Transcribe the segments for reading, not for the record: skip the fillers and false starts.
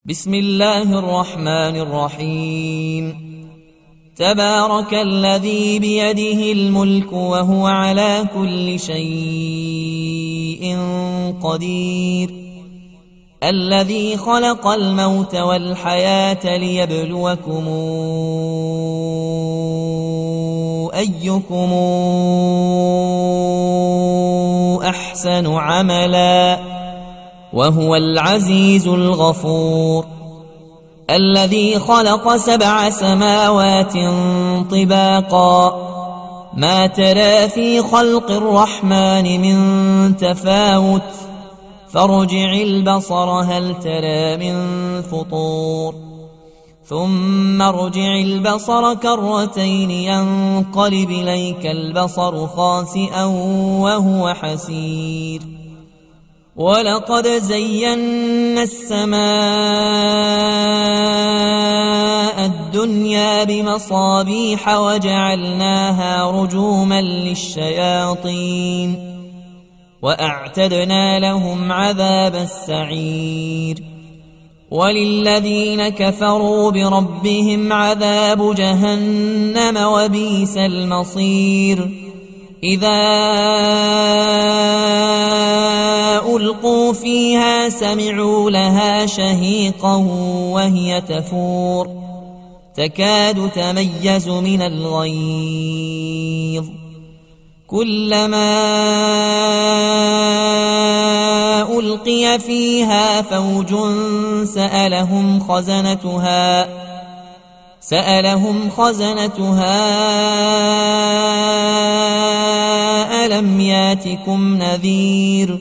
بسم الله الرحمن الرحيم. تبارك الذي بيده الملك وهو على كل شيء قدير، الذي خلق الموت والحياة ليبلوكم أيكم أحسن عملا وهو العزيز الغفور، الذي خلق 7 سماوات طباقا، ما ترى في خلق الرحمن من تفاوت، فارجع البصر هل ترى من فطور، ثم ارجع البصر كرتين ينقلب إليك البصر خاسئا وهو حسير. ولقد زينا السماء الدنيا بمصابيح وجعلناها رجوما للشياطين وأعتدنا لهم عذاب السعير. وللذين كفروا بربهم عذاب جهنم وبئس المصير. إذا ألقوا فيها سمعوا لها شهيقا وهي تفور، تكاد تميز من الغيظ، كلما ألقي فيها فوج سألهم خزنتها ألم ياتكم نذير؟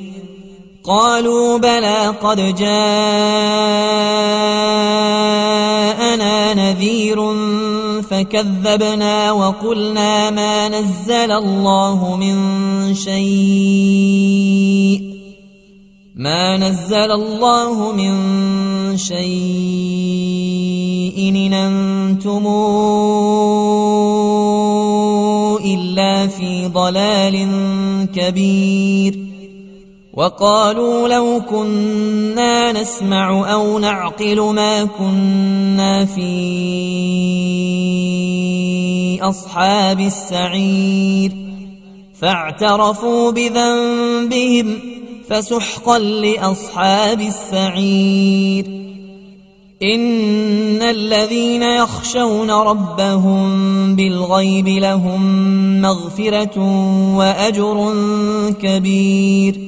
قالوا بلى قد جاءنا نذير فكذبنا وقلنا ما نزل الله من شيء إن أنتم إلا في ضلال كبير. وقالوا لو كنا نسمع أو نعقل ما كنا في أصحاب السعير، فاعترفوا بذنبهم فسحقا لأصحاب السعير. إن الذين يخشون ربهم بالغيب لهم مغفرة وأجر كبير.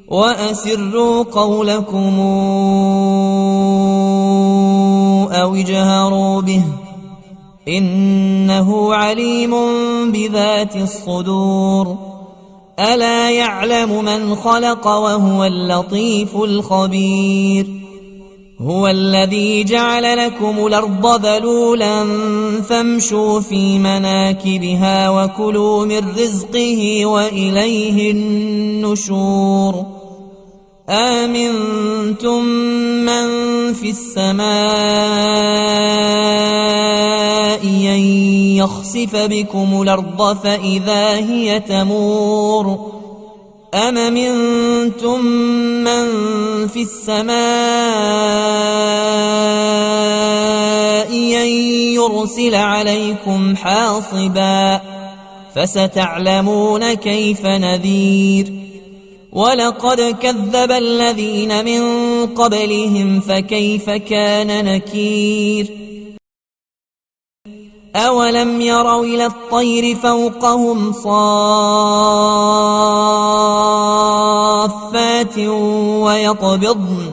وأسروا قولكم أو اجهروا به إنه عليم بذات الصدور. ألا يعلم من خلق وهو اللطيف الخبير. هو الذي جعل لكم الأرض ذلولا فامشوا في مناكبها وكلوا من رزقه وإليه النشور. آمنتم من في السماء أن يخسف بكم الأرض فإذا هي تمور، أم أمنتم من في السماء أن يرسل عليكم حاصبا، فستعلمون كيف نذير. ولقد كذب الذين من قبلهم فكيف كان نكير. أولم يروا إلى الطير فوقهم صافات ويقبضن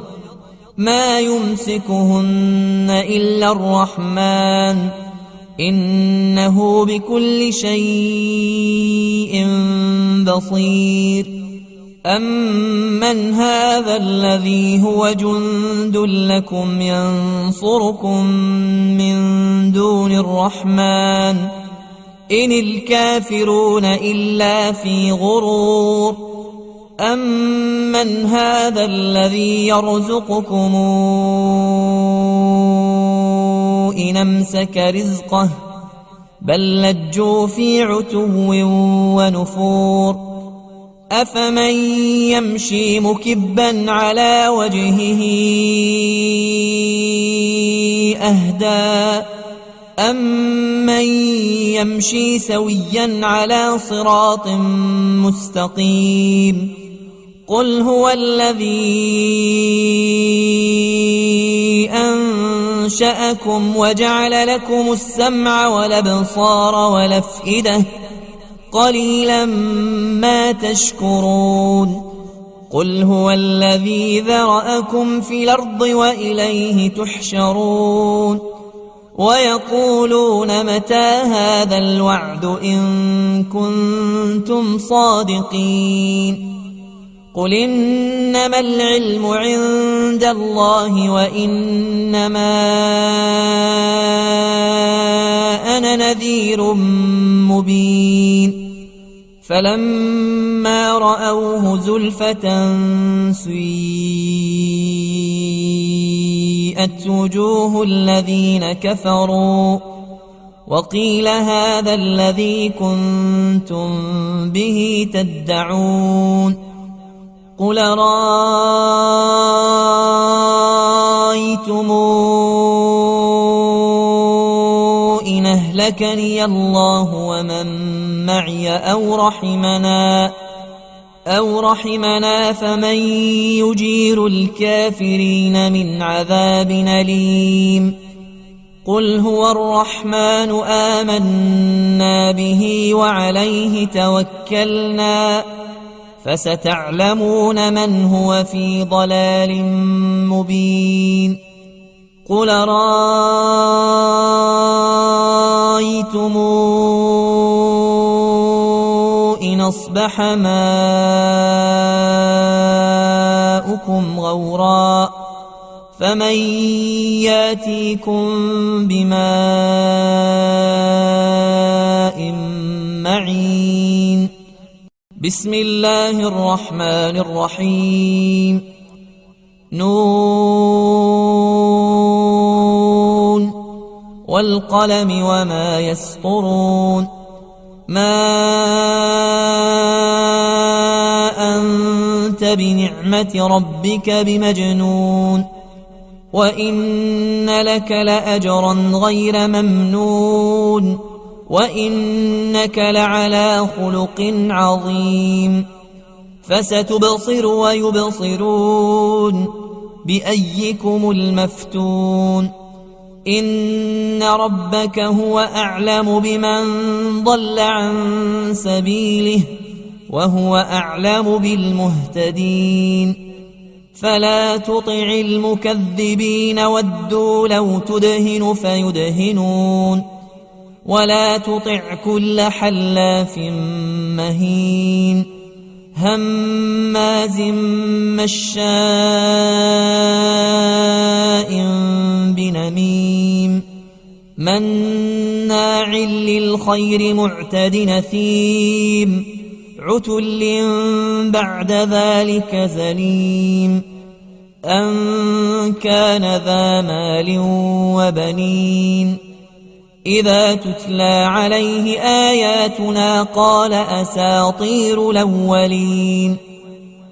ما يمسكهن إلا الرحمن إنه بكل شيء بصير. أمن هذا الذي هو جند لكم ينصركم من دون الرحمن إن الكافرون إلا في غرور. أمن هذا الذي يرزقكم إن أمسك رزقه بل لجوا في عتو ونفور. أفمن يمشي مكبا على وجهه أهدى أمن يمشي سويا على صراط مستقيم قل هو الذي أنشأكم وجعل لكم السمع والأبصار والأفئدة قليلا ما تشكرون قل هو الذي ذرأكم في الأرض وإليه تحشرون ويقولون متى هذا الوعد إن كنتم صادقين قل إنما العلم عند الله وإنما أنا نذير مبين فلما رأوه زلفة سيئت وجوه الذين كفروا وقيل هذا الذي كنتم به تدعون قل رأيتم إن أهلكني الله ومن معي أو رحمنا فمن يجير الكافرين من عذاب أليم قل هو الرحمن آمنا به وعليه توكلنا فستعلمون من هو في ضلال مبين قل رأيتم إن أصبح ماؤكم غورا فمن ياتيكم بماء معين بسم الله الرحمن الرحيم نون والقلم وما يسطرون ما أنت بنعمة ربك بمجنون وإن لك لأجرا غير ممنون وإنك لعلى خلق عظيم فستبصر ويبصرون بأيكم المفتون إن ربك هو أعلم بمن ضل عن سبيله وهو أعلم بالمهتدين فلا تطع المكذبين ودوا لو تدهن فيدهنون ولا تطع كل حلاف مهين هماز مشاء بنميم مناع للخير معتد نثيم عتل بعد ذلك زليم أن كان ذا مال وبنين إذا تتلى عليه آياتنا قال أساطير الأولين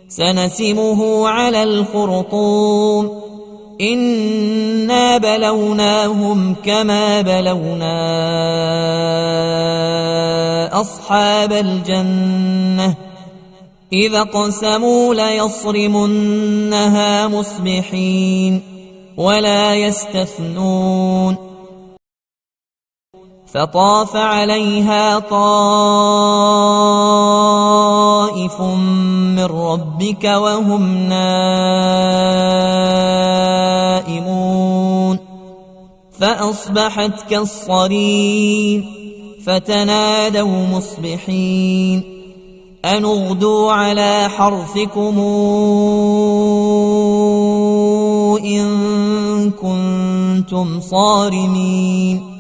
سنسمه على الخرطوم إنا بلوناهم كما بلونا أصحاب الجنة إذا اقسموا ليصرمنها مصبحين ولا يستثنون فطاف عليها طائف من ربك وهم نائمون فأصبحت كالصريم فتنادوا مصبحين أن اغدوا على حرثكم إن كنتم صارمين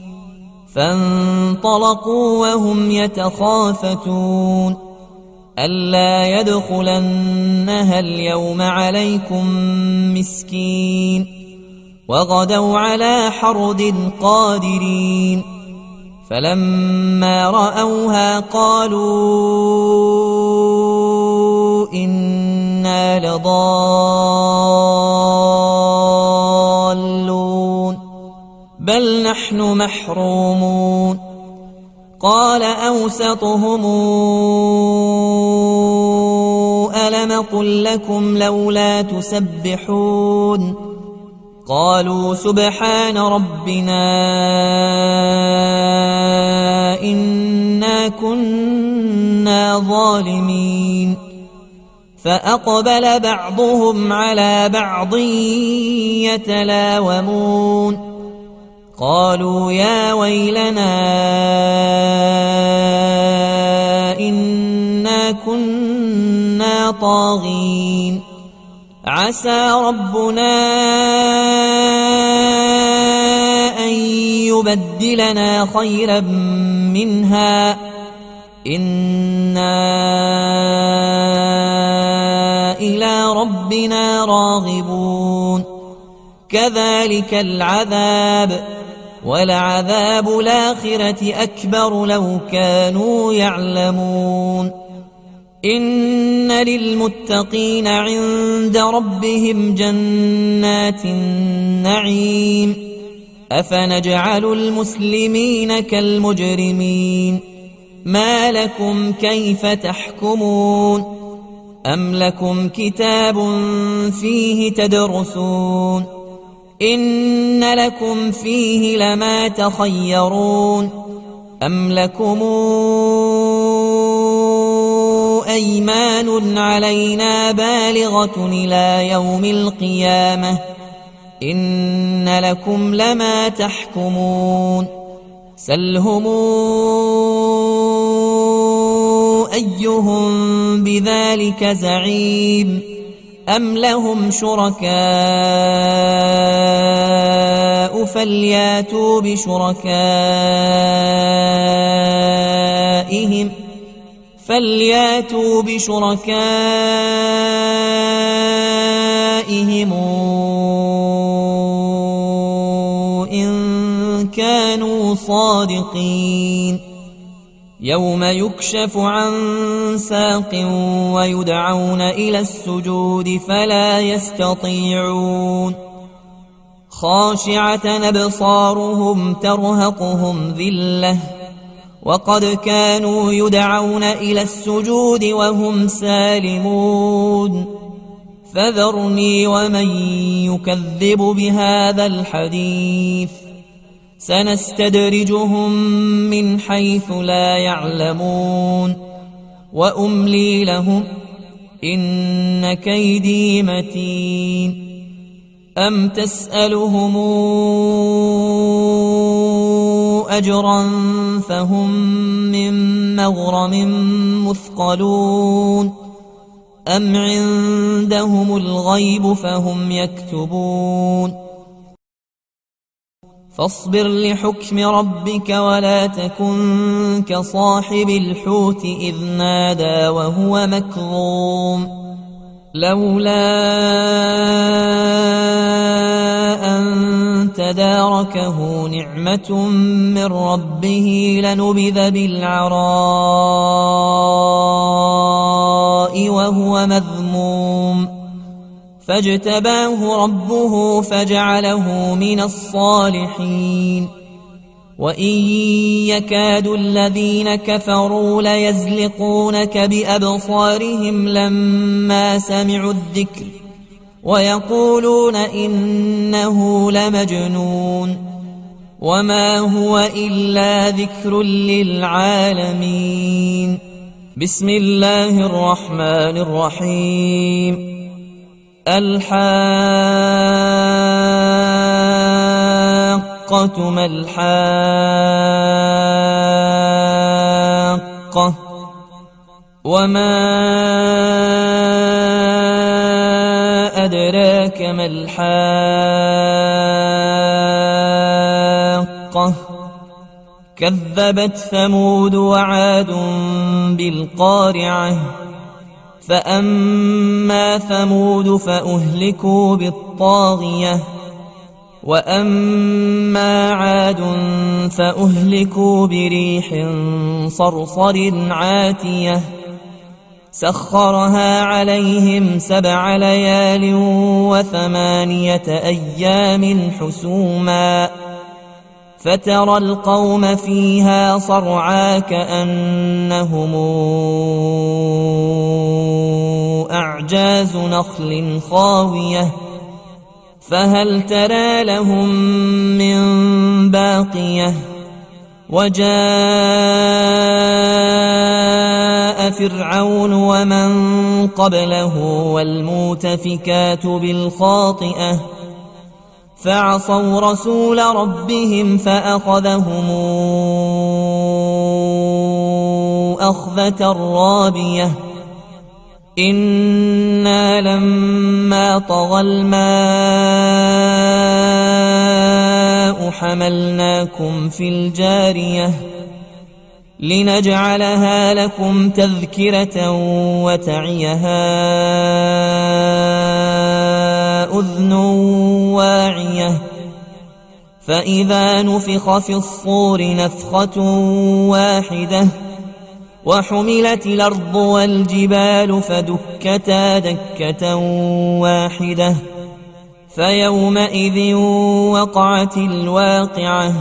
فانطلقوا وهم يتخافتون ألا يدخلنها اليوم عليكم مسكين وغدوا على حرد قادرين فلما رأوها قالوا إنا لضالون بل نحن محرومون قال أوسطهم ألم قل لكم لولا تسبحون قالوا سبحان ربنا إنا كنا ظالمين فأقبل بعضهم على بعض يتلاومون قالوا يا ويلنا إنا كنا طاغين عسى ربنا أن يبدلنا خيرا منها إنا إلى ربنا راغبون كذلك العذاب ولعذاب الآخرة أكبر لو كانوا يعلمون إن للمتقين عند ربهم جنات النعيم أفنجعل المسلمين كالمجرمين ما لكم كيف تحكمون أم لكم كتاب فيه تدرسون إن لكم فيه لما تخيرون أم لكم أيمان علينا بالغة إلى يوم القيامة إن لكم لما تحكمون سلهم أيهم بذلك زعيم أم لهم شركاء فلياتوا بشركائهم إن كانوا صادقين يوم يكشف عن ساق ويدعون إلى السجود فلا يستطيعون خاشعة أبصارهم ترهقهم ذلة وقد كانوا يدعون إلى السجود وهم سالمون فذرني ومن يكذب بهذا الحديث سنستدرجهم من حيث لا يعلمون وأملي لهم إن كيدي متين أم تسألهم أجرا فهم من مغرم مثقلون أم عندهم الغيب فهم يكتبون فاصبر لحكم ربك ولا تكن كصاحب الحوت إذ نادى وهو مكظوم لولا أن تداركه نعمة من ربه لنبذ بالعراء وهو مذموم فاجتباه ربه فجعله من الصالحين وإن يكاد الذين كفروا ليزلقونك بأبصارهم لما سمعوا الذكر ويقولون إنه لمجنون وما هو إلا ذكر للعالمين بسم الله الرحمن الرحيم الحاقة ما الحاقة وما أدراك ما الحاقة كذبت ثمود وعاد بالقارعة فأما ثمود فأهلكوا بالطاغية وأما عاد فأهلكوا بريح صرصر عاتية سخرها عليهم 7 ليال و8 أيام حسوما فترى القوم فيها صرعى كأنهم أعجاز نخل خاوية فهل ترى لهم من باقية وجاء فرعون ومن قبله والمؤتفكات بالخاطئة فعصوا رسول ربهم فأخذهم أخذة رابية إنا لما طغى الماء حملناكم في الجارية لنجعلها لكم تذكرة وتعيها أذن واعية فإذا نفخ في الصور نفخة واحدة وحملت الأرض والجبال فدكتا دكة واحدة فيومئذ وقعت الواقعة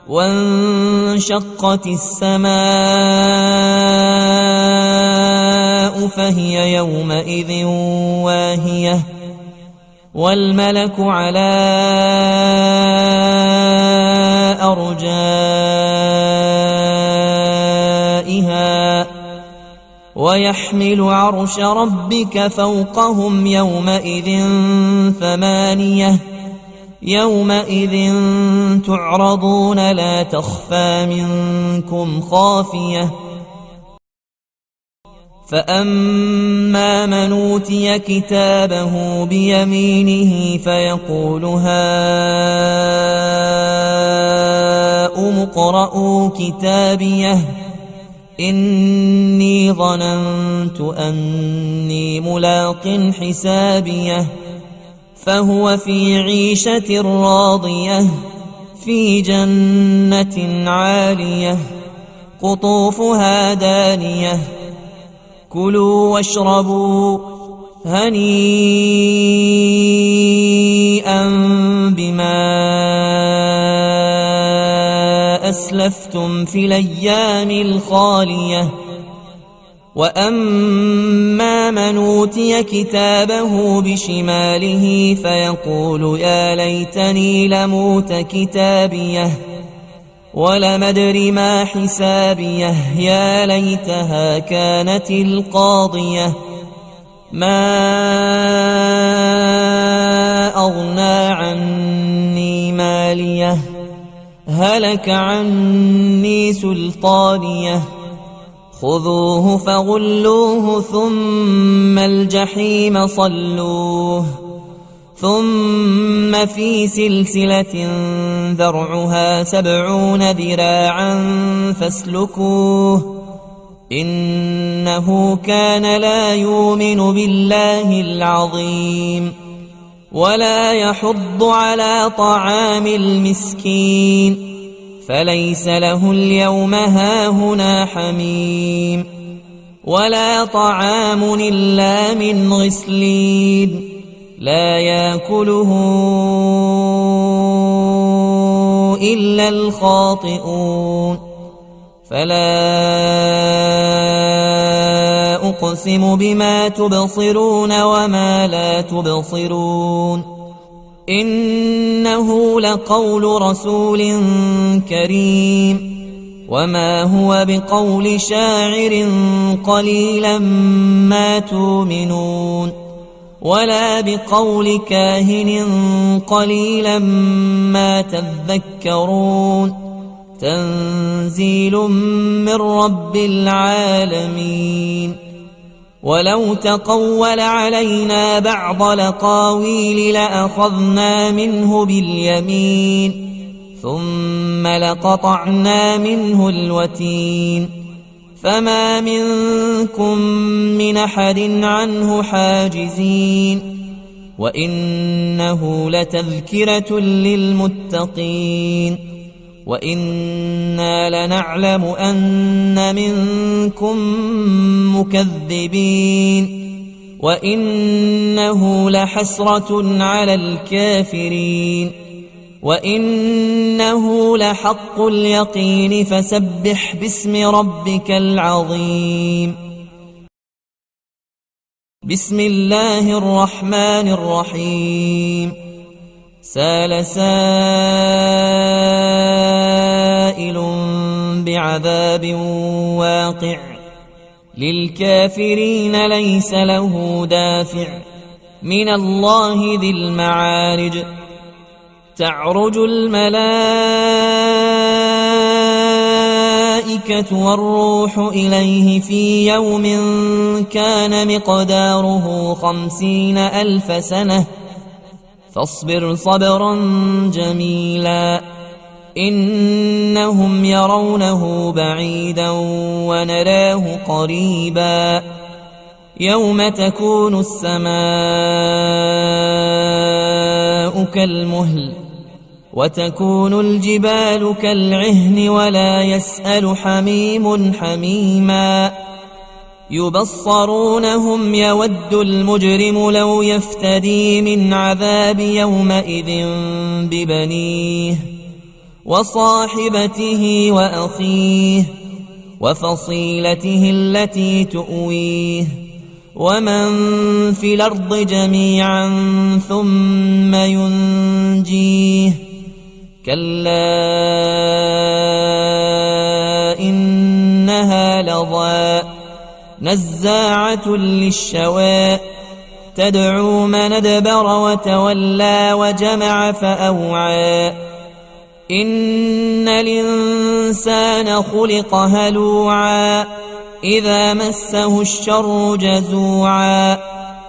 وانشقت السماء فهي يومئذ واهية والملك على أرجائها ويحمل عرش ربك فوقهم يومئذ 8 يومئذ تعرضون لا تخفى منكم خافية فأما من أوتي كتابه بيمينه فيقول هاؤم اقرءوا كتابيه إني ظننت أني ملاق حسابيه فهو في عيشة راضية في جنة عالية قطوفها دانية كلوا واشربوا هنيئا بما أسلفتم في الأيام الخالية وأما من أوتي كتابه بشماله فيقول يا ليتني لموت كتابيه ولم أدر ما حسابيه يا ليتها كانت القاضية ما أغنى عني ماليه هلك عني سلطانيه خذوه فغلوه ثم الجحيم صلوه ثم في سلسلة ذرعها 70 ذراعا فاسلكوه إنه كان لا يؤمن بالله العظيم ولا يحض على طعام المسكين فليس له اليوم هاهنا حميم ولا طعام إلا من غسلين لا يأكله إلا الخاطئون فلا أقسم بما تبصرون وما لا تبصرون إنه لقول رسول كريم وما هو بقول شاعر قليلا ما تؤمنون ولا بقول كاهن قليلا ما تذكرون تنزيل من رب العالمين ولو تقول علينا بعض الأقاويل لأخذنا منه باليمين ثم لقطعنا منه الوتين فما منكم من أحد عنه حاجزين وإنه لتذكرة للمتقين وإنا لنعلم أن منكم مكذبين وإنه لحسرة على الكافرين وإنه لحق اليقين فسبح باسم ربك العظيم. بسم الله الرحمن الرحيم. سأل سائل بعذاب واقع للكافرين ليس له دافع من الله ذي المعارج. تعرج الملائكة والروح إليه في يوم كان مقداره 50,000 سنة فاصبر صبرا جميلا إنهم يرونه بعيدا ونراه قريبا يوم تكون السماء كالمهل وتكون الجبال كالعهن ولا يسأل حميم حميما يبصرونهم يود المجرم لو يفتدي من عذاب يومئذ ببنيه وصاحبته وأخيه وفصيلته التي تؤويه ومن في الأرض جميعا ثم ينجيه كلا إنها لظى نزاعة للشوى تدعو من أدبر وتولى وجمع فأوعى إن الإنسان خلق هلوعا إذا مسه الشر جزوعا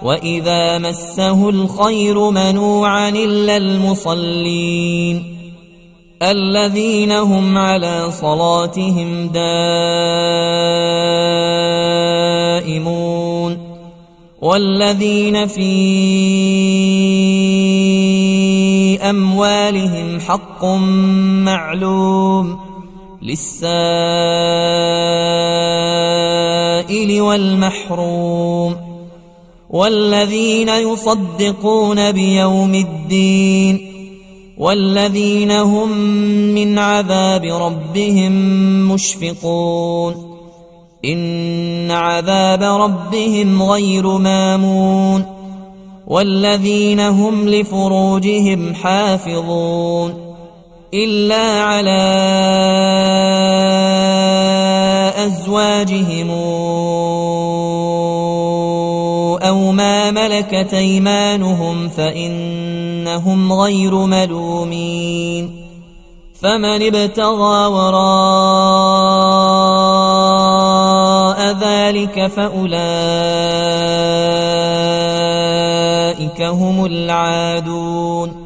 وإذا مسه الخير منوعا إلا المصلين الذين هم على صلاتهم دائمون والذين في أموالهم حق معلوم للسائل والمحروم والذين يصدقون بيوم الدين والذين هم من عذاب ربهم مشفقون إن عذاب ربهم غير مامون والذين هم لفروجهم حافظون إلا على أزواجهم أو ما ملكت أيمانهم فإنهم غير ملومين فمن ابتغى وراء ذلك فأولئك هم العادون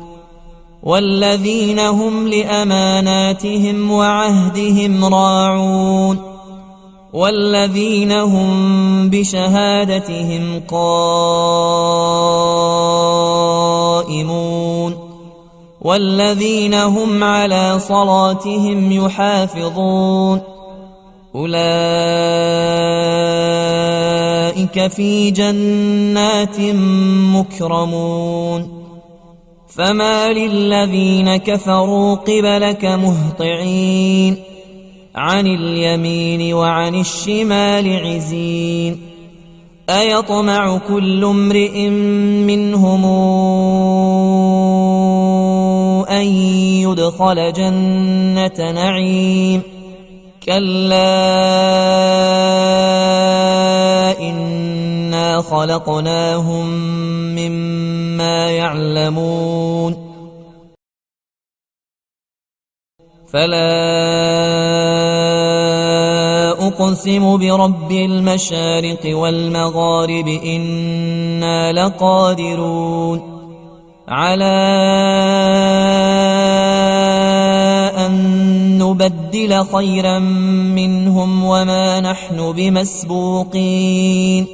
والذين هم لأماناتهم وعهدهم راعون والذين هم بشهادتهم قائمون والذين هم على صلاتهم يحافظون أولئك في جنات مكرمون فما للذين كفروا قبلك مهطعين عن اليمين وعن الشمال عزين أيطمع كل امرئ منهم أن يدخل جنة نعيم كلا إنا خلقناهم مما يعلمون فلا أقسم برب المشارق والمغارب إنا لقادرون على أن نبدل خيرا منهم وما نحن بمسبوقين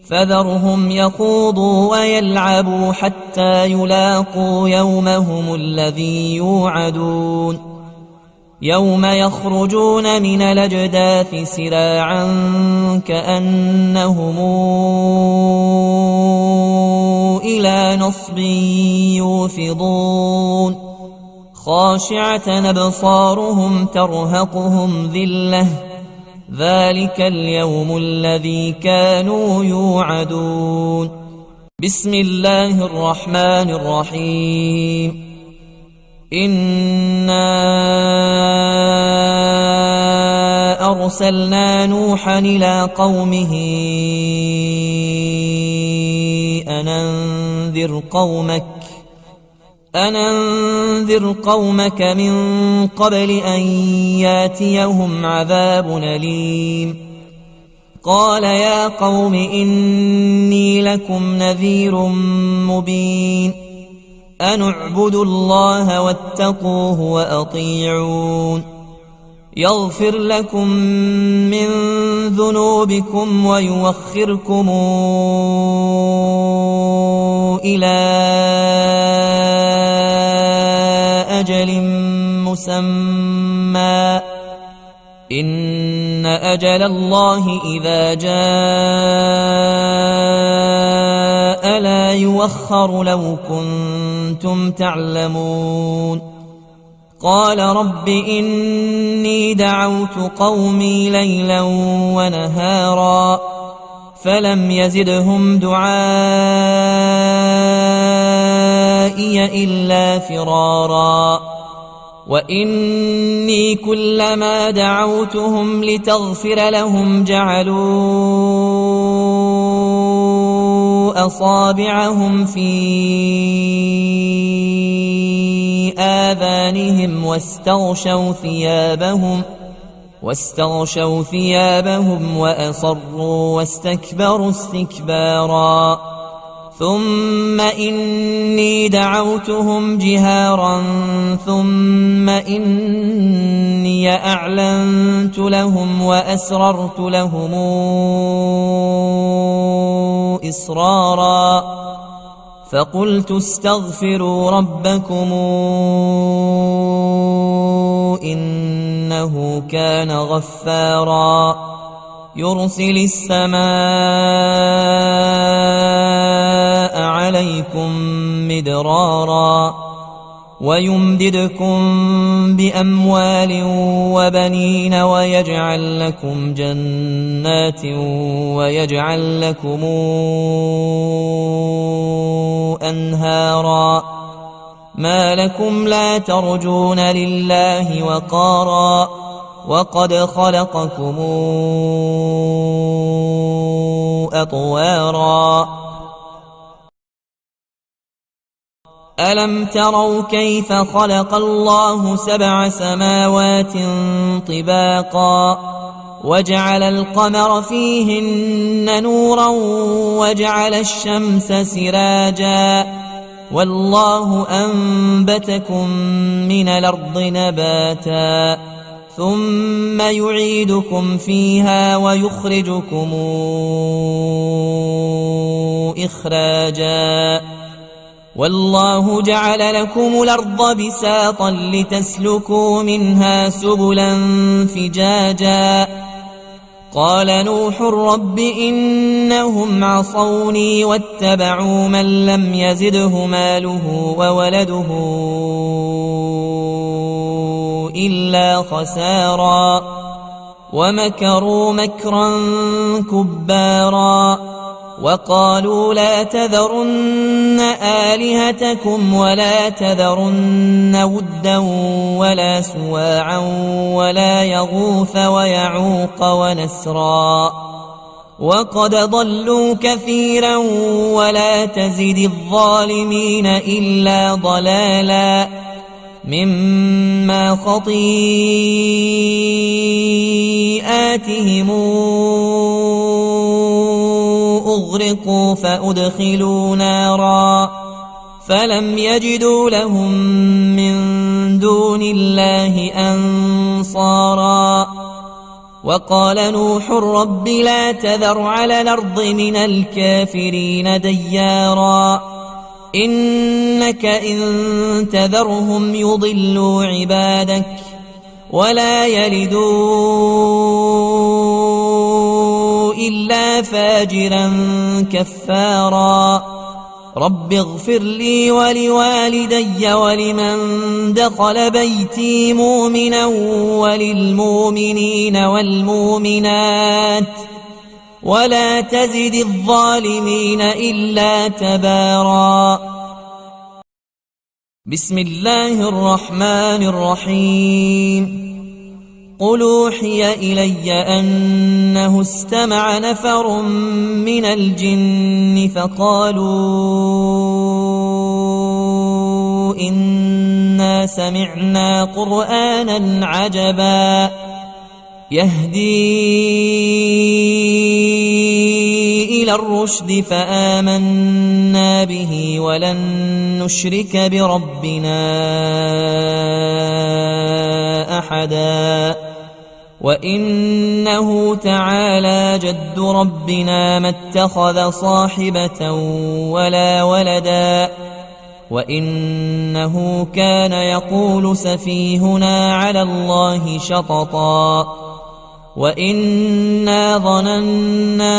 فذرهم يخوضوا ويلعبوا حتى يلاقوا يومهم الذي يوعدون يوم يخرجون من الأجداث سراعا كأنهم إلى نصب يوفضون خاشعة أبصارهم ترهقهم ذلة ذلك اليوم الذي كانوا يوعدون. بسم الله الرحمن الرحيم. إنا أرسلنا نوحا إلى قومه أن أنذر قومك من قبل أن ياتيهم عذاب أليم. قال يا قوم إني لكم نذير مبين أن اعبدوا الله واتقوه وأطيعون يغفر لكم من ذنوبكم ويوخركم إلى أجل مسمى إن أجل الله إذا جاء لا يوخر لو كنتم تعلمون. قال رب إني دعوت قومي ليلا ونهارا فلم يزدهم دعائي إلا فرارا وإني كلما دعوتهم لتغفر لهم جعلوا أصابعهم في آذانهم واستغشوا ثيابهم وأصروا واستكبروا استكبارا ثم إني دعوتهم جهارا ثم إني أعلنت لهم وأسررت لهم إسرارا فقلت استغفروا ربكم إنه كان غفارا يرسل السماء عليكم مدرارا ويمددكم بأموال وبنين ويجعل لكم جنات ويجعل لكم أنهارا ما لكم لا ترجون لله وقارا وقد خلقكم أطوارا ألم تروا كيف خلق الله 7 سماوات طباقا وجعل القمر فيهن نورا وجعل الشمس سراجا والله أنبتكم من الأرض نباتا ثم يعيدكم فيها ويخرجكم إخراجا والله جعل لكم الأرض بساطا لتسلكوا منها سبلا فجاجا قال نوح رب إنهم عصوني واتبعوا من لم يزده ماله وولده إلا خسارا ومكروا مكرا كبارا وقالوا لا تذرن آلهتكم ولا تذرن ودا ولا سواعا ولا يغوث ويعوق ونسرا وقد ضلوا كثيرا ولا تزد الظالمين إلا ضلالا مما خطيئاتهم أغرقوا فأدخلوا نارا فلم يجدوا لهم من دون الله أنصارا وقال نوح رب لا تذر على الأرض من الكافرين ديارا إنك إن تذرهم يضلوا عبادك ولا يلدوا إلا فاجرا كفارا رب اغفر لي ولوالدي ولمن دخل بيتي مؤمنا وللمؤمنين والمؤمنات ولا تزد الظالمين إلا تبارا. بسم الله الرحمن الرحيم. قل أوحي إلي أنه استمع نفر من الجن فقالوا إنا سمعنا قرآنا عجبا يهدي إلى الرشد فآمنا به ولن نشرك بربنا أحدا وإنه تعالى جد ربنا ما اتخذ صاحبة ولا ولدا وإنه كان يقول سفيهنا على الله شططا وإنا ظننا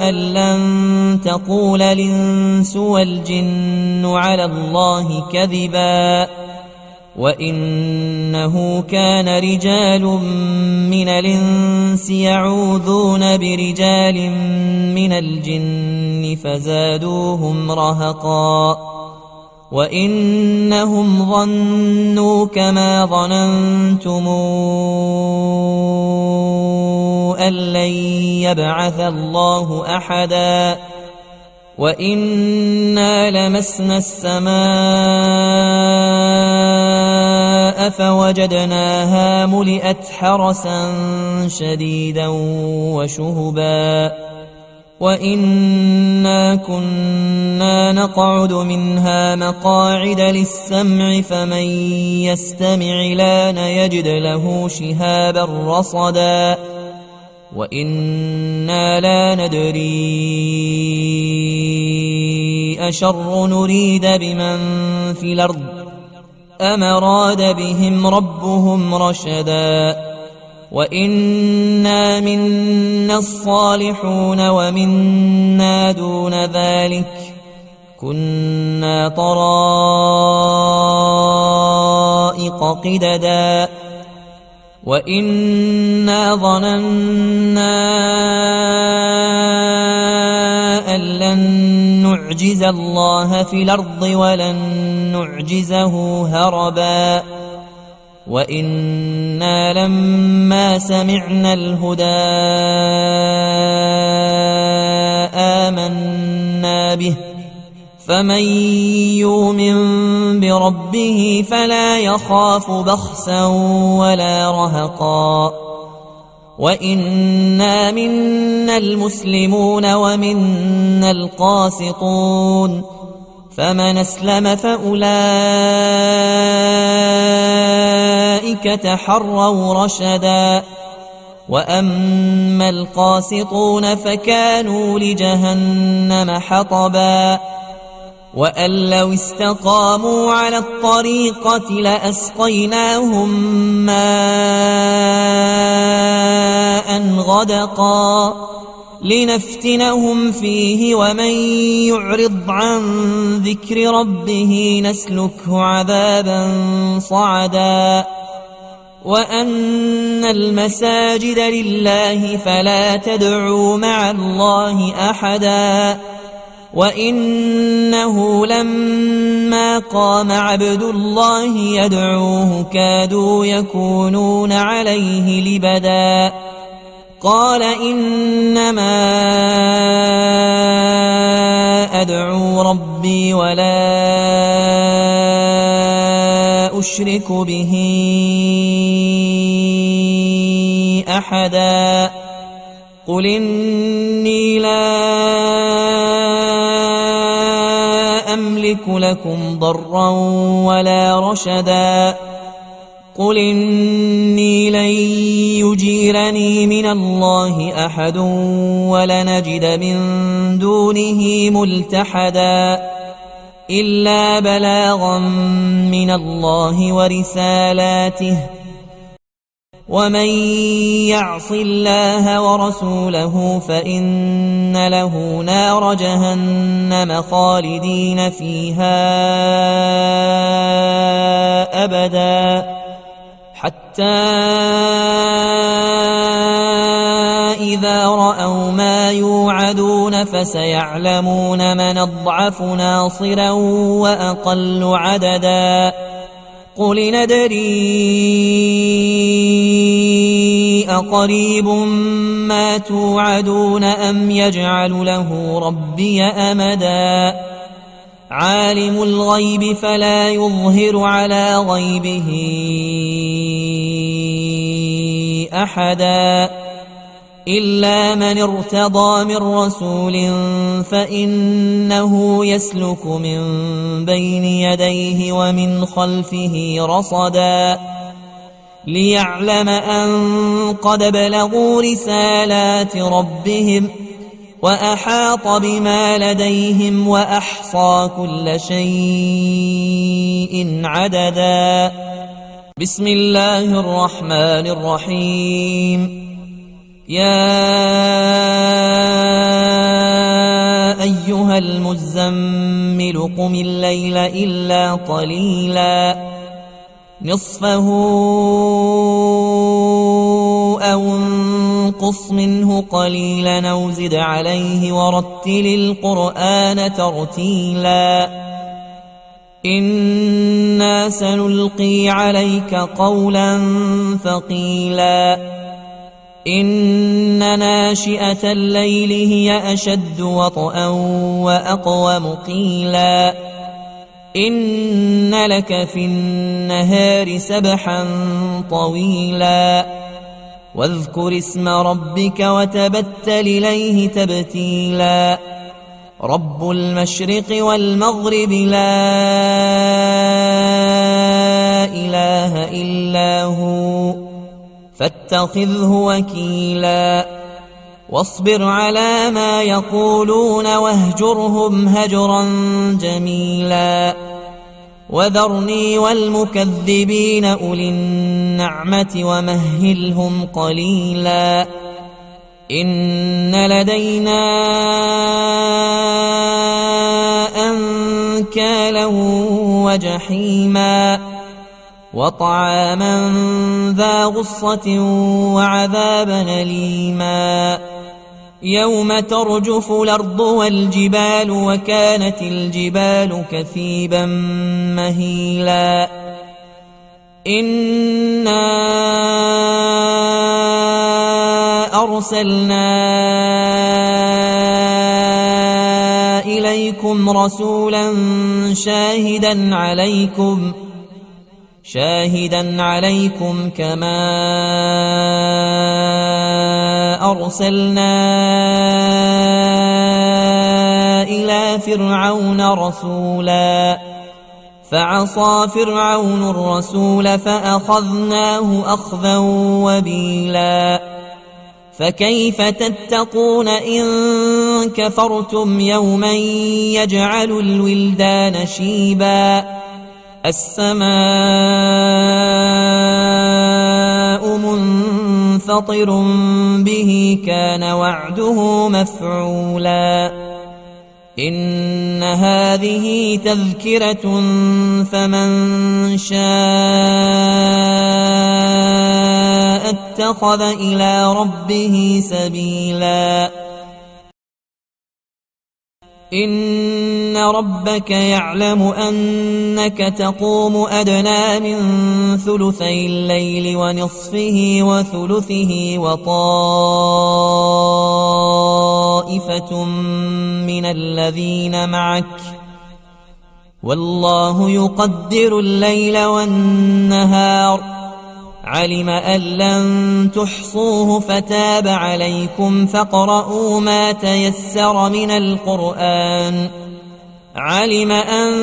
أن لن تقول الإنس والجن على الله كذبا وإنه كان رجال من الإنس يعوذون برجال من الجن فزادوهم رهقا وإنهم ظنوا كما ظننتم أن لن يبعث الله أحدا وإنا لمسنا السماء فوجدناها ملئت حرسا شديدا وشهبا وإنا كنا نقعد منها مقاعد للسمع فمن يستمع لان يجد له شهابا رصدا وإنا لا ندري أشر نريد بمن في الأرض أم أراد بهم ربهم رشدا وإنا منا الصالحون ومنا دون ذلك كنا طرائق قددا وإنا ظننا أن لن نعجز الله في الأرض ولن نعجزه هربا وإنا لما سمعنا الهدى آمنا به فمن يؤمن بربه فلا يخاف بخسا ولا رهقا وإنا منا المسلمون ومنا القاسطون فمن أسلم فأولئك تحروا رشدا وأما القاسطون فكانوا لجهنم حطبا وأن لو استقاموا على الطريقة لأسقيناهم ماء غدقا لنفتنهم فيه ومن يعرض عن ذكر ربه نسلكه عذابا صعدا وأن المساجد لله فلا تدعوا مع الله أحدا وإنه لما قام عبد الله يدعوه كادوا يكونون عليه لبدا قال إنما أدعو ربي ولا أشرك به أحدا قل إني لا أملك لكم ضرا ولا رشدا قل إني لن يجيرني من الله أحد ولنجد من دونه ملتحدا إلا بلاغا من الله ورسالاته ومن يعص الله ورسوله فإن له نار جهنم خالدين فيها أبدا حتى إذا رأوا ما يوعدون فسيعلمون من أضعف ناصرا وأقل عددا قل ندري أقريب ما توعدون أم يجعل له ربي أمدا عالم الغيب فلا يظهر على غيبه أحدا إلا من ارتضى من رسول فإنه يسلك من بين يديه ومن خلفه رصدا ليعلم أن قد بلغوا رسالات ربهم وأحاط بما لديهم وأحصى كل شيء عددا بسم الله الرحمن الرحيم يا أيها المزمل قم الليل إلا قليلا نصفه أو انقص منه قليلا أو زد عليه ورتل القرآن ترتيلا إنا سنلقي عليك قولا ثقيلا إن ناشئة الليل هي أشد وطئا وأقوم قيلا إن لك في النهار سبحا طويلا واذكر اسم ربك وتبتل إليه تبتيلا رب المشرق والمغرب لا إله إلا هو فاتخذه وكيلا واصبر على ما يقولون واهجرهم هجرا جميلا وذرني والمكذبين أولي النعمة ومهلهم قليلا إن لدينا أنكالا وجحيما وطعاما ذا غصة وعذابا أليما يوم ترجف الأرض والجبال وكانت الجبال كثيبا مهيلا إنا أرسلنا إليكم رسولا شاهدا عليكم كما أرسلنا إلى فرعون رسولا فعصى فرعون الرسول فأخذناه أخذا وبيلا فكيف تتقون إن كفرتم يوما يجعل الولدان شيبا السماء منفطر به كان وعده مفعولا إن هذه تذكرة فمن شاء اتخذ إلى ربه سبيلا إن ربك يعلم أنك تقوم أدنى من ثلثي الليل ونصفه وثلثه وطائفة من الذين معك والله يقدر الليل والنهار علم أن لن تحصوه فتاب عليكم فاقرؤوا ما تيسر من القرآن علم أن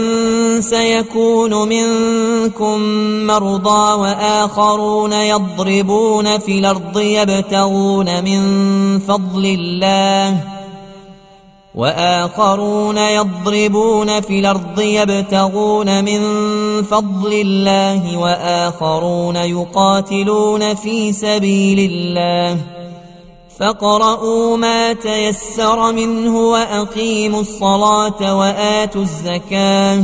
سيكون منكم مرضى وآخرون يضربون في الأرض يبتغون من فضل الله وآخرون يضربون في الأرض يبتغون من فضل الله وآخرون يقاتلون في سبيل الله فاقرؤوا ما تيسر منه وأقيموا الصلاة وآتوا الزكاة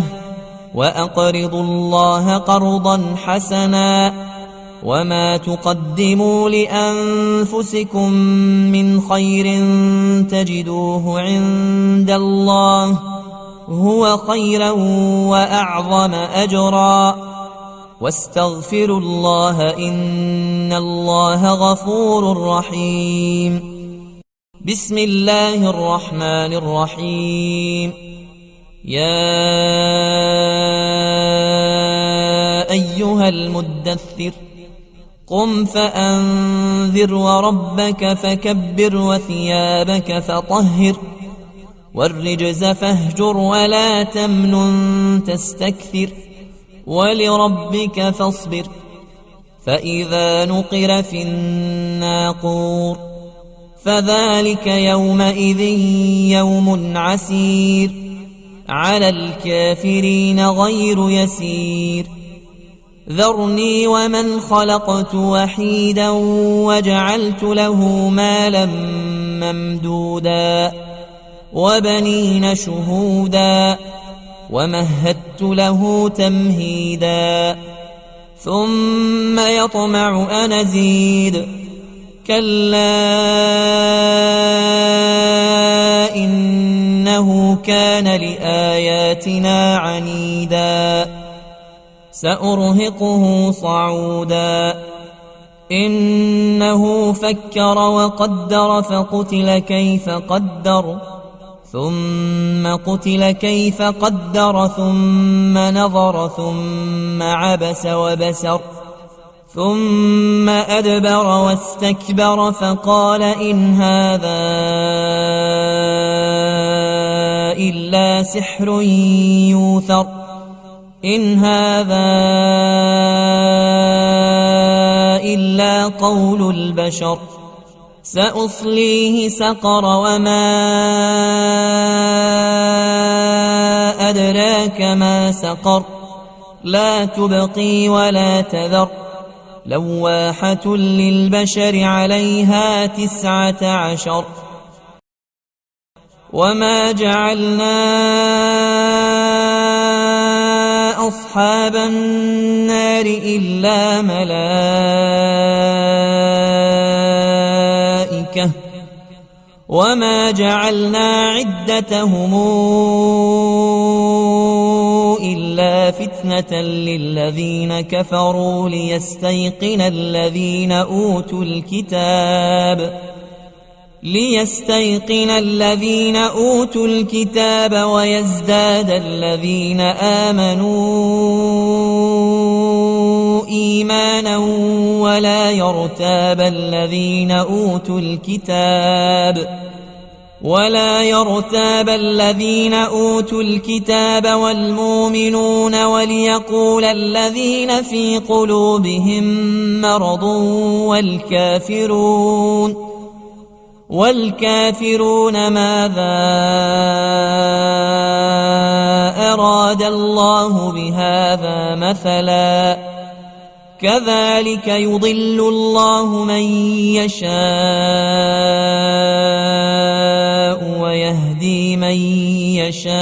وأقرضوا الله قرضا حسنا وما تقدموا لأنفسكم من خير تجدوه عند الله هو خيرا وأعظم أجرا واستغفروا الله إن الله غفور رحيم. بسم الله الرحمن الرحيم. يا أيها المدثر قم فأنذر وربك فكبر وثيابك فطهر والرجز فاهجر ولا تمنن تستكثر ولربك فاصبر فإذا نقر في الناقور فذلك يومئذ يوم عسير على الكافرين غير يسير. ذرني ومن خلقت وحيدا وجعلت له مالا ممدودا وبنين شهودا ومهدت له تمهيدا ثم يطمع أن أزيد كلا إنه كان لآياتنا عنيدا سأرهقه صعودا إنه فكر وقدر فقتل كيف قدر ثم قتل كيف قدر ثم نظر ثم عبس وبسر ثم أدبر واستكبر فقال إن هذا إلا سحر يوثر إن هذا إلا قول البشر سأصليه سقر وما أدراك ما سقر لا تبقي ولا تذر لواحة للبشر عليها 19 وما جعلنا أصحاب النار إلا ملائكة وما جعلنا عدتهم إلا فتنة للذين كفروا ليستيقن الذين أوتوا الكتاب ويزداد الذين آمنوا إيمانا ولا يرتاب الذين أوتوا الكتاب والمؤمنون وليقول الذين في قلوبهم مرض والكافرون ماذا أراد الله بهذا مثلا كذلك يضل الله من يشاء ويهدي من يشاء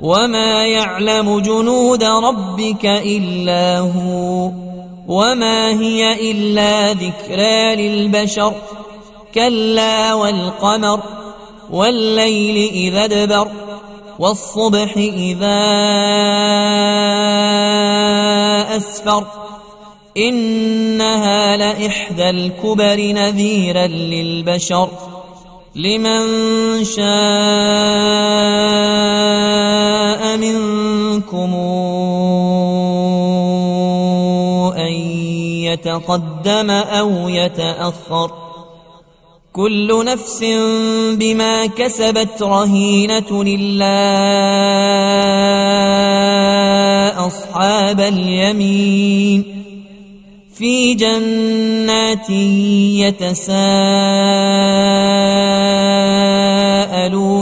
وما يعلم جنود ربك إلا هو وما هي إلا ذكرى للبشر كلا والقمر والليل إذا ادبر والصبح إذا أسفر إنها لإحدى الكبر نذيرا للبشر لمن شاء منكم أن يتقدم أو يتأخر كل نفس بما كسبت رهينة إلا أصحاب اليمين في جنات يتساءلون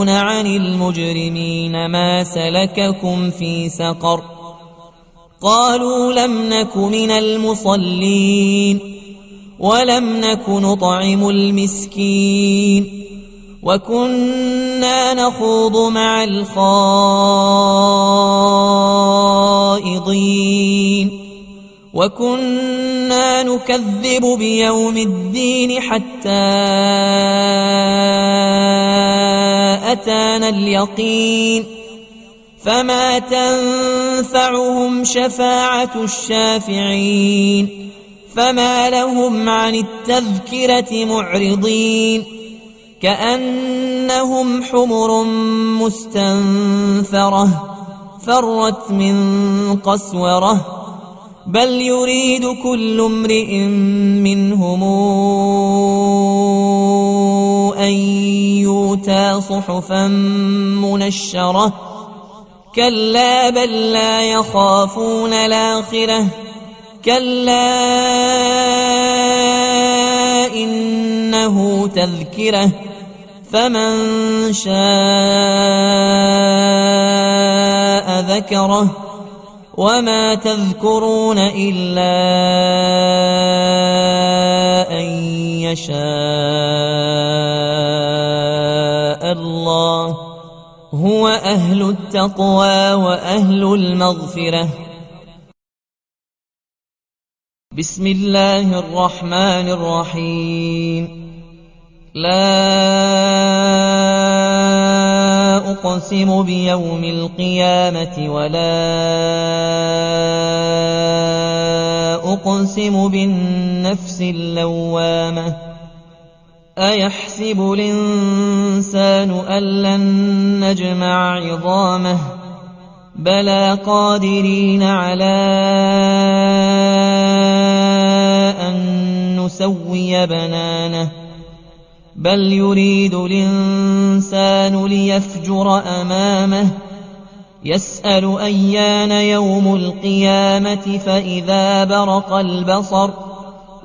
عن المجرمين ما سلككم في سقر قالوا لم نك من المصلين ولم نك نطعم المسكين وكنا نخوض مع الخائضين وكنا نكذب بيوم الدين حتى أتانا اليقين فما تنفعهم شفاعة الشافعين فما لهم عن التذكرة معرضين كأنهم حمر مستنفرة فرت من قسورة بل يريد كل امرئ منهم أن يؤتى صحفا منشرة كلا بل لا يخافون الآخرة كلا إنه تذكرة فمن شاء ذكره وما تذكرون إلا أن يشاء الله هو أهل التقوى وأهل المغفرة. بسم الله الرحمن الرحيم. لا أقسم بيوم القيامة ولا أقسم بالنفس اللوامة أيحسب الإنسان أن لن نجمع عظامه بلى قادرين على أن نسوي بنانه بل يريد الإنسان ليفجر أمامه يسأل أيان يوم القيامة فإذا برق البصر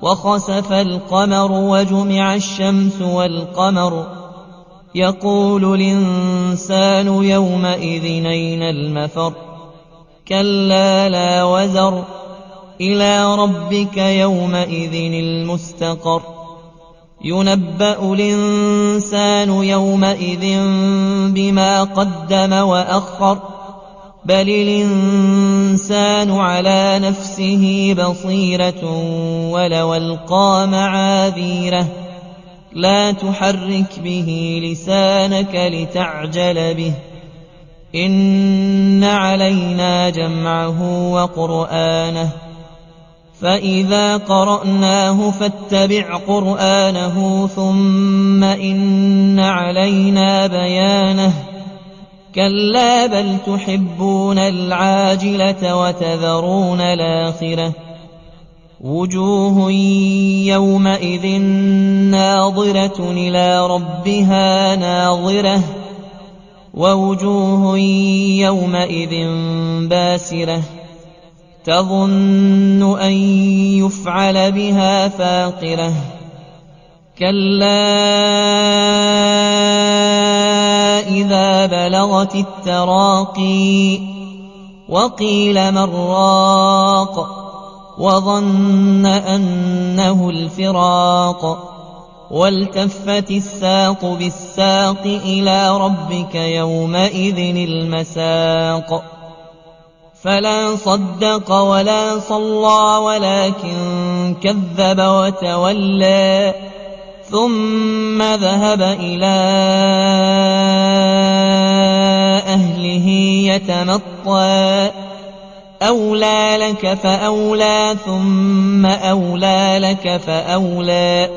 وخسف القمر وجمع الشمس والقمر يقول الإنسان يومئذ أين المفر كلا لا وزر إلى ربك يومئذ المستقر ينبأ الإنسان يومئذ بما قدم وأخر بل الإنسان على نفسه بصيرة ولو ألقى معاذيره لا تحرك به لسانك لتعجل به إن علينا جمعه وقرآنه فإذا قرأناه فاتبع قرآنه ثم إن علينا بيانه كلا بل تحبون العاجلة وتذرون الآخرة وجوه يومئذ ناظرة إلى ربها ناظرة ووجوه يومئذ باسرة تظن أن يفعل بها فاقرة كلا إذا بلغت التراقي وقيل من راق وظن أنه الفراق والتفت الساق بالساق إلى ربك يومئذ المساق فلا صدق ولا صلى ولكن كذب وتولى ثم ذهب إلى أهله يتمطى أولى لك فأولى ثم أولى لك فأولى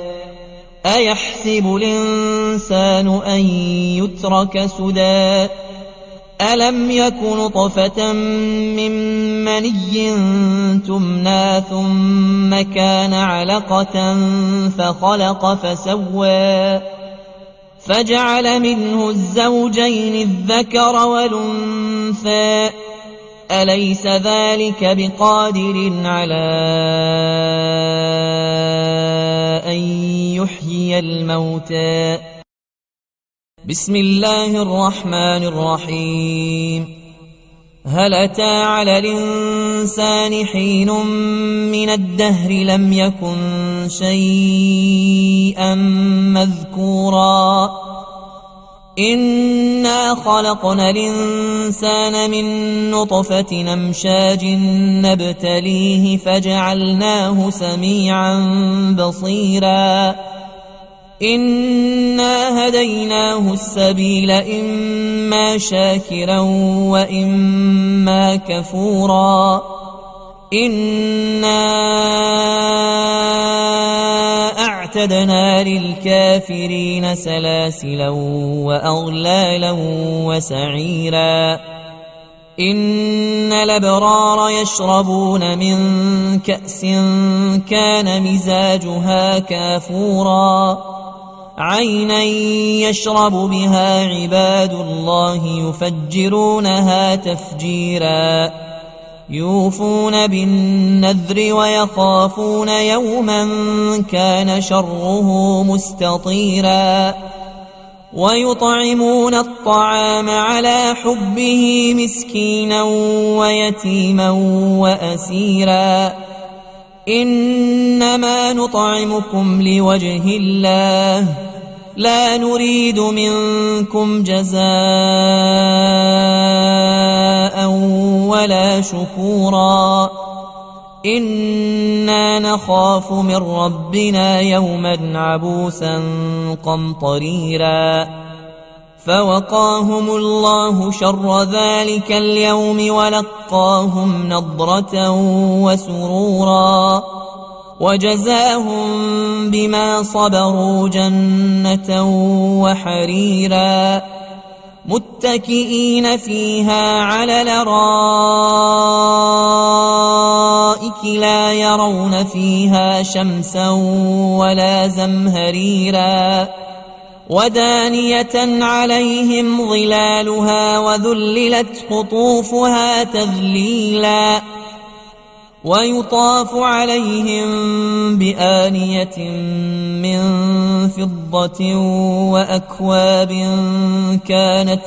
أيحسب الإنسان أن يترك سدى ألم يك نطفة من مني تمنى ثم كان علقة فخلق فسوى فجعل منه الزوجين الذكر والأنثى أليس ذلك بقادر على أن يحيي الموتى؟ بسم الله الرحمن الرحيم. هل أتى على الإنسان حين من الدهر لم يكن شيئا مذكورا؟ إنا خلقنا الإنسان من نطفة أمشاج نبتليه فجعلناه سميعا بصيرا. إنا هديناه السبيل إما شاكرا وإما كفورا. إنا أعتدنا للكافرين سلاسلا وأغلالا وسعيرا. إن الأبرار يشربون من كأس كان مزاجها كافورا. عينا يشرب بها عباد الله يفجرونها تفجيرا. يوفون بالنذر ويخافون يوما كان شره مستطيرا. ويطعمون الطعام على حبه مسكينا ويتيما وأسيرا. إنما نطعمكم لوجه الله لا نريد منكم جزاء ولا شكورا. إنا نخاف من ربنا يوما عبوسا قمطريرا. فوقاهم الله شر ذلك اليوم ولقاهم نضرة وسرورا. وجزاهم بما صبروا جنة وحريرا. متكئين فيها على الأرائك لا يرون فيها شمسا ولا زمهريرا. ودانية عليهم ظلالها وذللت قطوفها تذليلا. ويطاف عليهم بآنية من فضة وأكواب كانت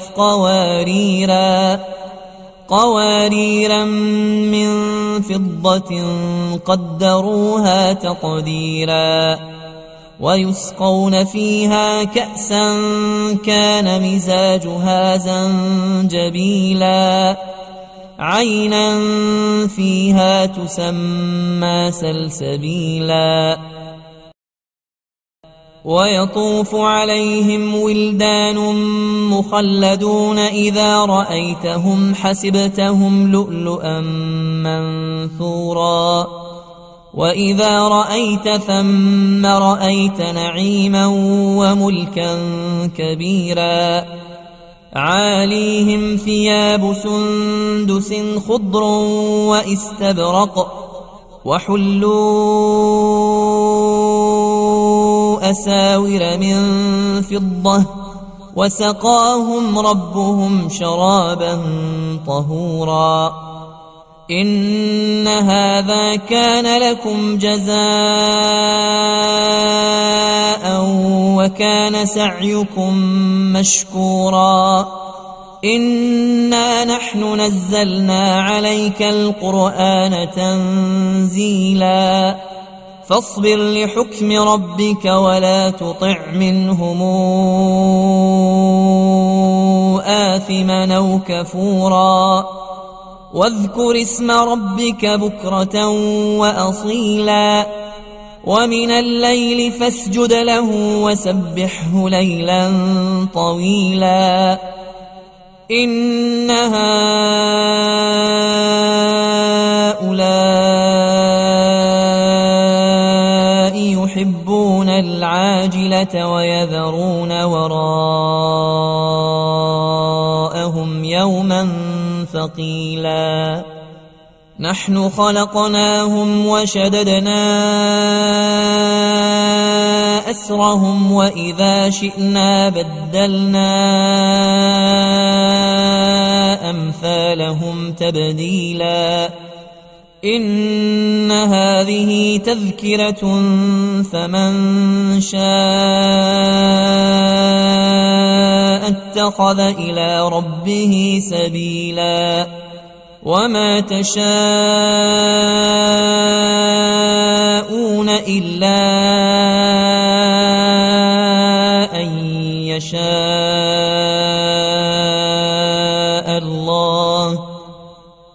قواريرا من فضة قدروها تقديرا. ويسقون فيها كأسا كان مزاجها زنجبيلا. عينا فيها تسمى سلسبيلا. ويطوف عليهم ولدان مخلدون إذا رأيتهم حسبتهم لؤلؤا منثورا. وإذا رأيت ثم رأيت نعيما وملكا كبيرا. عاليهم ثياب سندس خضر واستبرق وحلوا أساور من فضة وسقاهم ربهم شرابا طهورا. إن هذا كان لكم جزاء وكان سعيكم مشكورا. إنا نحن نزلنا عليك القرآن تنزيلا. فاصبر لحكم ربك ولا تطع منهم آثما أو كفورا. واذكر اسم ربك بكرة وأصيلا. ومن الليل فاسجد له وسبحه ليلا طويلا. إن هؤلاء يحبون العاجلة ويذرون وراءهم يوما ثقيلا. نحن خلقناهم وشددنا أسرهم وإذا شئنا بدلنا أمثالهم تبديلا إن هذه تذكرة فمن شاء اتخذ إلى ربه سبيلا وما تشاءون إلا أن يشاء الله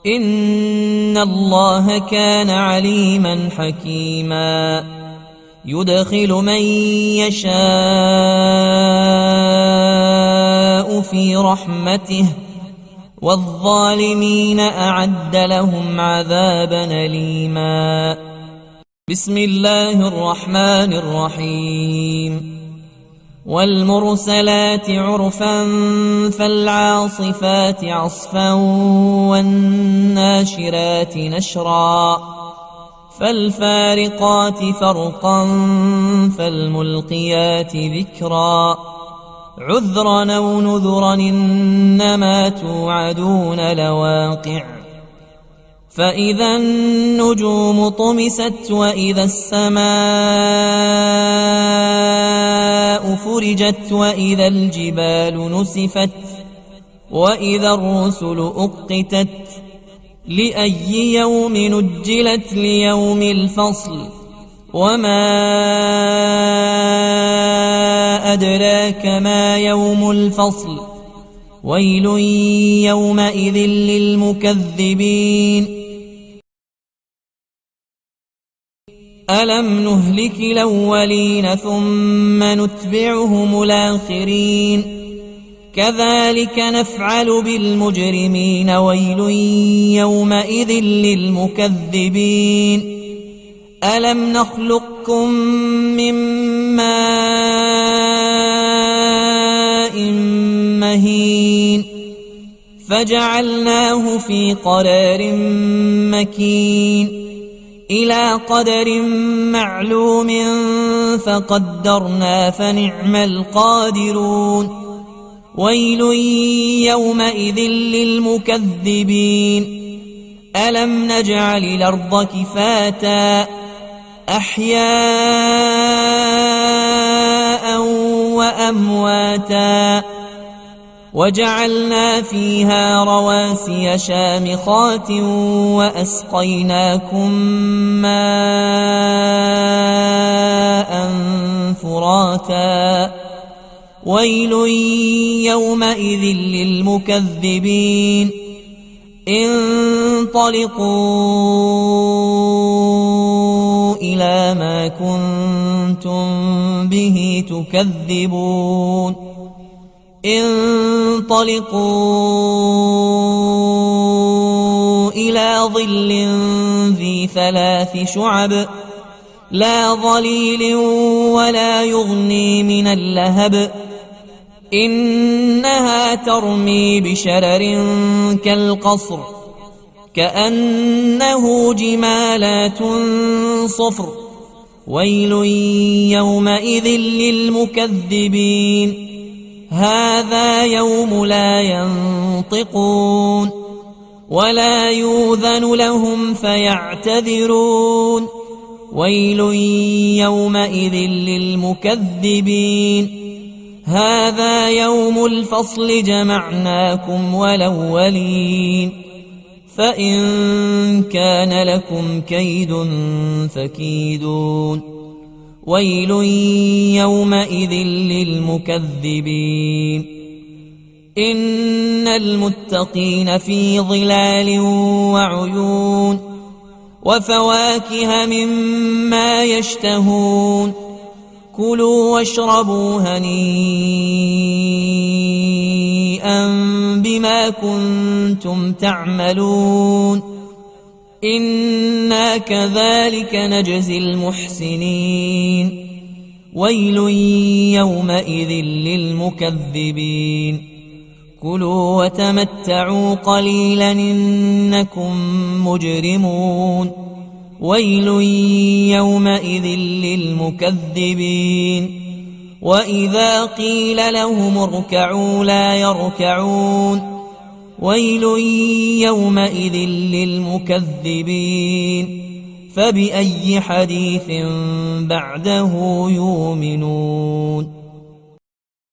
إن الله كان عليما حكيما يدخل من يشاء في رحمته والظالمين أعد لهم عذابا أليما بسم الله الرحمن الرحيم والمرسلات عرفا فالعاصفات عصفا والناشرات نشرا فالفارقات فرقا فالملقيات ذكرا عذرا أو نذرا إنما توعدون لواقع فإذا النجوم طمست وإذا السماء فرجت وإذا الجبال نسفت وإذا الرسل أقتت لأي يوم نجلت ليوم الفصل وما أدراك ما يوم الفصل ويل يومئذ للمكذبين ألم نهلك الأولين ثم نتبعهم الآخرين كذلك نفعل بالمجرمين ويل يومئذ للمكذبين ألم نخلقكم من ماء مهين فجعلناه في قرار مكين إلى قدر معلوم فقدرنا فنعم القادرون ويل يومئذ للمكذبين ألم نجعل الأرض كفاتا أحياء وأمواتا وجعلنا فيها رواسي شامخات وأسقيناكم ماء فراتا ويل يومئذ للمكذبين انطلقوا إلى ما كنتم به تكذبون انطلقوا إلى ظل ذي 3 شعب لا ظليل ولا يغني من اللهب إنها ترمي بشرر كالقصر كأنه جمالات صفر ويل يومئذ للمكذبين هذا يوم لا ينطقون ولا يؤذن لهم فيعتذرون ويل يومئذ للمكذبين هذا يوم الفصل جمعناكم والأولين فإن كان لكم كيد فكيدون ويل يومئذ للمكذبين إن المتقين في ظلال وعيون وفواكه مما يشتهون كلوا واشربوا هنيئا بما كنتم تعملون إنا كذلك نجزي المحسنين ويل يومئذ للمكذبين كلوا وتمتعوا قليلا إنكم مجرمون ويل يومئذ للمكذبين وإذا قيل لهم اركعوا لا يركعون ويل يومئذ للمكذبين فبأي حديث بعده يؤمنون